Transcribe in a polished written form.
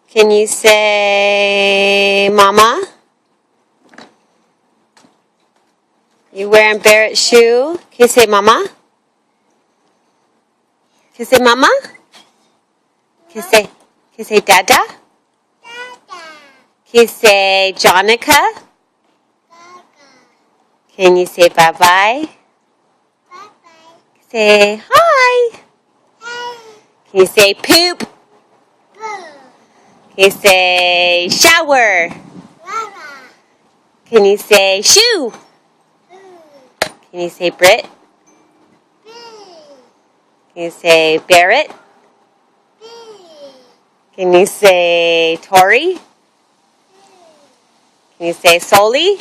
Can you say Mama? You wearing Barrett's shoe? Can you say Mama? Can you say Mama? Can you say Dada? Can you say Jonica? Can you say bye-bye? Say hi. Can you say poop? Can you say shower? Can you say shoe? Can you say Brit? Can you say Barrett? Can you say Tori? Can you say Soli?